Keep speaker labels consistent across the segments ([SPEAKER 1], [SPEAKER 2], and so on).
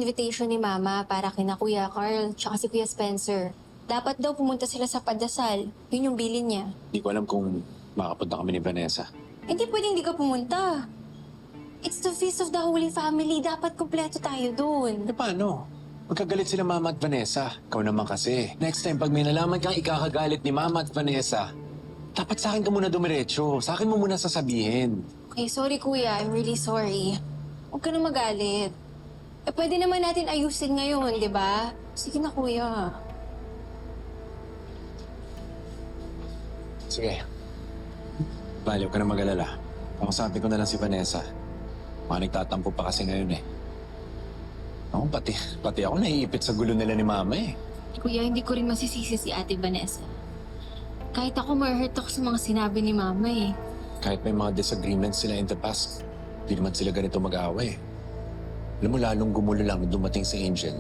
[SPEAKER 1] invitation ni Mama para kina Kuya Carl tsaka si Kuya Spencer. Dapat daw pumunta sila sa padasal. Yun yung bilin niya.
[SPEAKER 2] Hindi ko alam kung makapunta kami ni Vanessa.
[SPEAKER 1] Hindi pwedeng hindi ka pumunta. It's the Feast of the Holy Family. Dapat kumpleto tayo dun.
[SPEAKER 2] Eh paano? Magkagalit sila Mama at Vanessa. Ikaw naman kasi. Next time, pag may nalaman kang ikakagalit ni Mama at Vanessa, dapat sa akin ka muna dumiretso. Sa akin mo muna sasabihin.
[SPEAKER 1] Okay, sorry Kuya. I'm really sorry. Huwag ka na magalit. Eh, pwede naman natin ayusin ngayon, di ba? Sige na, Kuya.
[SPEAKER 2] Sige. Baliw ka na mag-alala. Pakasabi ko na lang si Vanessa. Mga nagtatampo pa kasi ngayon eh. Ako, pati ako naiipit sa gulo nila ni Mama eh.
[SPEAKER 1] Kuya, hindi ko rin masisisi si Ate Vanessa. Kahit ako, ma-hurt ako sa mga sinabi ni Mama eh.
[SPEAKER 2] Kahit may mga disagreements sila in the past, hindi naman sila ganito mag-aaway. Alam mo, lalong gumulo lang nung dumating si Angel.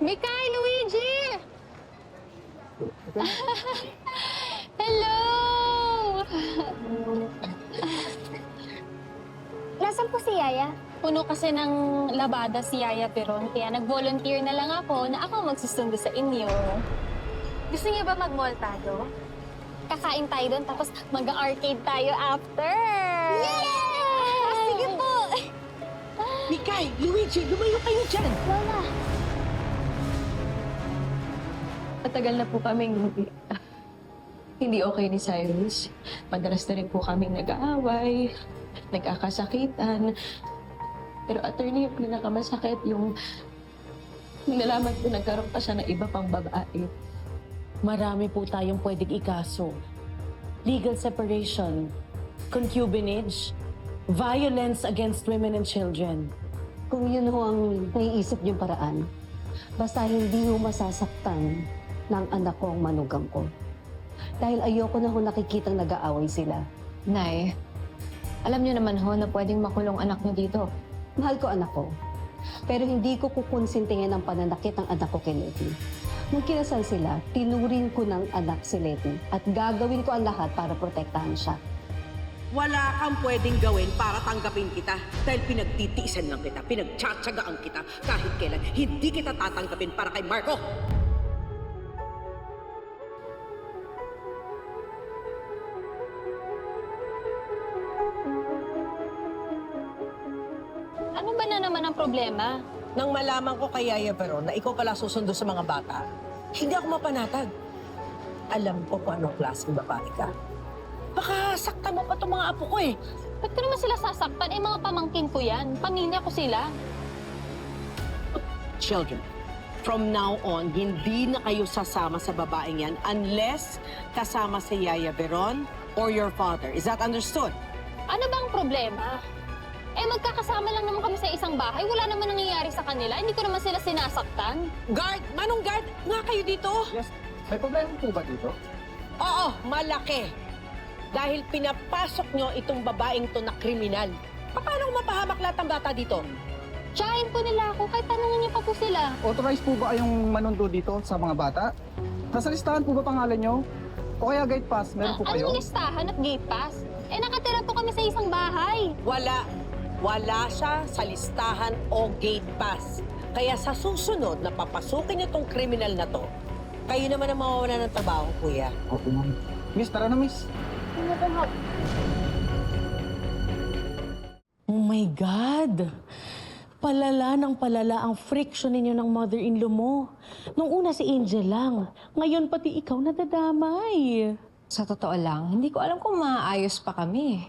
[SPEAKER 1] Mikay, Luigi! Hello!
[SPEAKER 3] Nasaan po si Yaya?
[SPEAKER 1] Puno kasi ng labada si Yaya Peron, kaya nag-volunteer na lang ako na ako magsusundo sa inyo.
[SPEAKER 3] Gusto niya ba mag-mall tayo? Kakain tayo doon tapos mag-arcade tayo after! Yes! Sige po!
[SPEAKER 4] Mikay, Luigi, lumayo kayo dyan!
[SPEAKER 3] Lola!
[SPEAKER 5] Matagal na po kaming hindi okay ni Cyrus. Madalas na rin po kaming nag-aaway, nagkakasakitan. Pero attorney, yung pinakamasakit yung nalaman po nagkaroon pa siya ng iba pang babae.
[SPEAKER 6] Marami po tayong pwedeng ikaso. Legal separation, concubinage, violence against women and children.
[SPEAKER 7] Kung yun ho ang naiisip niyong paraan, basta hindi ho masasaktan ng anak ko ang manugang ko. Dahil ayoko na ho nakikitang nag-aaway sila.
[SPEAKER 1] Nay, alam niyo naman ho na pwedeng makulong anak niyo dito.
[SPEAKER 7] Mahal ko anak ko, pero hindi ko kukonsintihin ang pananakit ng anak ko kay Letty. Nung kinasal sila, tinuring ko ng anak si Letty at gagawin ko ang lahat para protektahan siya.
[SPEAKER 4] Wala kang pwedeng gawin para tanggapin kita dahil pinagtitiisan lang kita, pinagtsatsagaan kita kahit kailan. Hindi kita tatanggapin para kay Marco!
[SPEAKER 1] Ano ba na naman ang problema?
[SPEAKER 4] Nang malaman ko kay Yaya Veron na ikaw pala susundo sa mga bata, hindi ako mapanatag. Alam ko kung anong klaseng babae ka. Baka sakta mo pa itong mga apo ko eh.
[SPEAKER 1] Ba't ko naman sila sasaktan? Eh, mga pamangkin ko yan. Pamilya ko sila.
[SPEAKER 4] Children, from now on, hindi na kayo sasama sa babaeng yan unless kasama si Yaya Veron or your father. Is that understood?
[SPEAKER 1] Ano bang problema? Eh, magkakasama lang naman kami sa isang bahay. Wala naman nangyayari sa kanila. Hindi ko naman sila sinasaktan.
[SPEAKER 4] Guard! Manong guard! Nga kayo dito?
[SPEAKER 8] Yes. May problema po ba dito?
[SPEAKER 4] Oo, malaki. Dahil pinapasok nyo itong babaeng to na kriminal. Paano mapahamak lahat ng bata dito?
[SPEAKER 1] Tsahin po nila ako. Kahit tanongin niyo pa po sila.
[SPEAKER 8] Authorized po ba kayong manundo dito sa mga bata? Nasa listahan po ba pangalan nyo? O kaya gate pass, meron po kayo?
[SPEAKER 1] Anong listahan at gate pass? Eh, nakatira po kami sa isang bahay.
[SPEAKER 4] Wala. Wala siya sa listahan o gate pass. Kaya sa susunod na papasukin itong kriminal na to, kayo naman ang mawawala ng trabaho, kuya.
[SPEAKER 8] Opo, ma'am. Miss, tara na, miss.
[SPEAKER 6] Oh my God! Palala ng palala ang friction ninyo ng mother-in-law mo. Nung una si Angel lang, ngayon pati ikaw nadadamay.
[SPEAKER 9] Sa totoo lang, hindi ko alam kung maayos pa kami.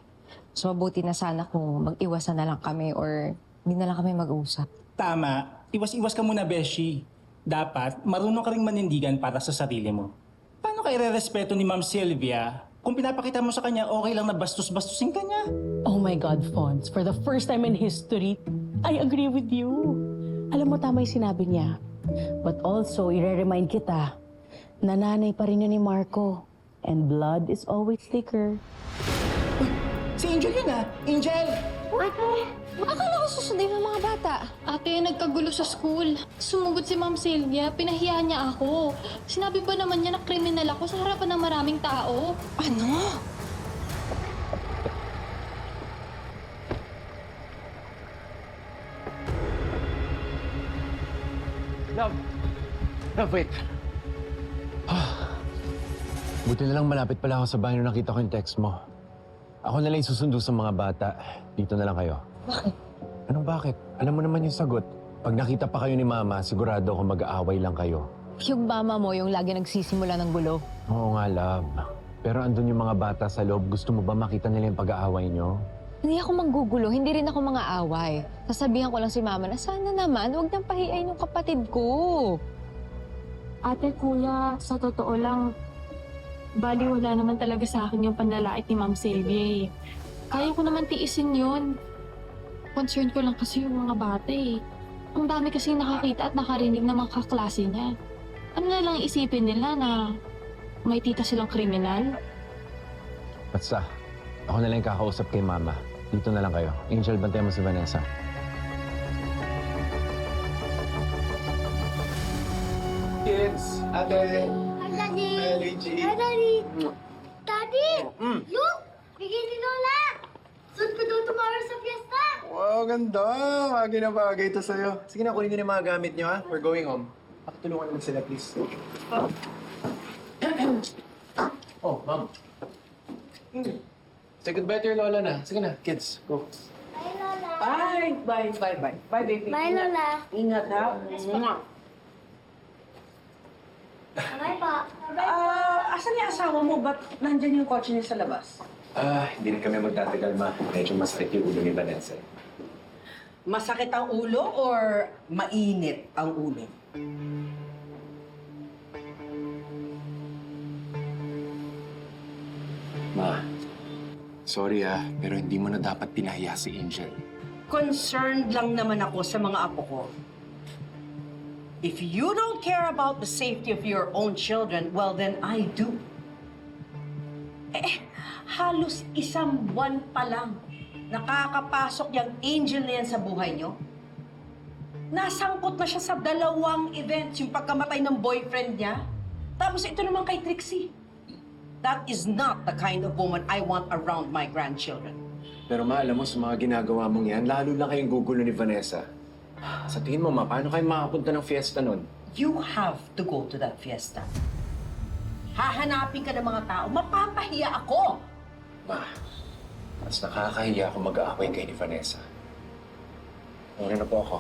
[SPEAKER 9] Mas mabuti na sana kung mag-iwasan na lang kami or hindi na lang kami mag-usap.
[SPEAKER 10] Tama. Iwas-iwas ka muna, Beshi. Dapat, marunong ka ring manindigan para sa sarili mo. Paano ka irerespeto ni Ma'am Sylvia kung pinapakita mo sa kanya okay lang na bastos-bastusin ka niya?
[SPEAKER 6] Oh my God, Fonz, for the first time in history, I agree with you. Alam mo, tama yung sinabi niya. But also, i-remind kita na nanay pa rin yun ni Marco. And blood is always thicker.
[SPEAKER 10] Si Angel yun ah! Angel!
[SPEAKER 1] Akala ko susundin ng mga bata. Ate, nagkagulo sa school. Sumugod si Ma'am Sylvia. Pinahiya niya ako. Sinabi ba naman niya na kriminal ako sa harapan ng maraming tao?
[SPEAKER 9] Ano?
[SPEAKER 2] Wait. Buti na lang malapit pala ako sa bahay nung nakita ko yung text mo. Ako na lang yung susundo sa mga bata. Dito na lang kayo.
[SPEAKER 1] Bakit?
[SPEAKER 2] Anong bakit? Alam mo naman yung sagot. Pag nakita pa kayo ni Mama, sigurado ako mag-aaway lang kayo.
[SPEAKER 9] Yung mama mo, yung lagi nagsisimula ng gulo.
[SPEAKER 2] Oo nga, love. Pero andun yung mga bata sa loob. Gusto mo ba makita nila yung pag-aaway nyo?
[SPEAKER 9] Hindi ako manggugulo, hindi rin ako mga away. Sasabihan ko lang si mama na sana naman, huwag niyang pahiyain yung kapatid ko.
[SPEAKER 5] Ate, kuya, sa totoo lang, bali wala naman talaga sa akin yung panlalait ni Ma'am Sylvia eh. Kaya ko naman tiisin yun. Concern ko lang kasi yung mga bata eh. Ang dami kasi nakakita at nakarinig ng mga kaklase niya. Ano na lang isipin nila na may tita silang kriminal?
[SPEAKER 2] Basta, ako na lang yung kakausap kay Mama. Dito na lang kayo. Angel, bantayan mo si Vanessa.
[SPEAKER 8] Kids, ate.
[SPEAKER 3] Hi, Daddy!
[SPEAKER 8] Hi, Luigi.
[SPEAKER 3] Hi, Daddy! Daddy! Look! Bigay ni Lola! Suot ko daw tomorrow sa fiesta!
[SPEAKER 8] Wow, ganda. Bagay na bagay ito sa'yo. Sige na, kunin niyo na yung mga gamit niyo, ha? We're going home. Pakitulungan naman sila, please. Oh, Mom. Say goodbye to your Lola na. Sige na, kids, go.
[SPEAKER 3] Bye, Lola!
[SPEAKER 4] Bye, bye, bye, bye. Bye, baby.
[SPEAKER 3] Bye, Lola!
[SPEAKER 4] Ingat, ha?
[SPEAKER 3] Bye po!
[SPEAKER 4] Asan yung asawa mo? Ba't nandyan yung kotse niya sa labas?
[SPEAKER 2] Hindi rin kami magtatagal, Ma. Medyo masakit yung ulo ni Vanessa.
[SPEAKER 4] Masakit ang ulo or mainit ang ulo?
[SPEAKER 2] Ma, sorry pero hindi mo na dapat pinahiya si Angel.
[SPEAKER 4] Concerned lang naman ako sa mga apo ko. If you don't care about the safety of your own children, well then I do. Halos isang buwan pa lang nakakapasok yung Angel na yan sa buhay nyo. Nasangkot na siya sa 2 events, yung pagkamatay ng boyfriend niya. Tapos ito naman kay Trixie. That is not the kind of woman I want around my grandchildren.
[SPEAKER 2] Pero Ma, alam mo, sa mga ginagawa mong yan, lalo lang kayong gugulo ni Vanessa. Sa tingin mo, Ma, paano kayo makapunta ng fiesta nun?
[SPEAKER 4] You have to go to that fiesta. Hahanapin ka ng mga tao, mapapahiya ako.
[SPEAKER 2] Ma, mas nakakahiya ako mag-aaway kay ni Vanessa. Ano na po ako?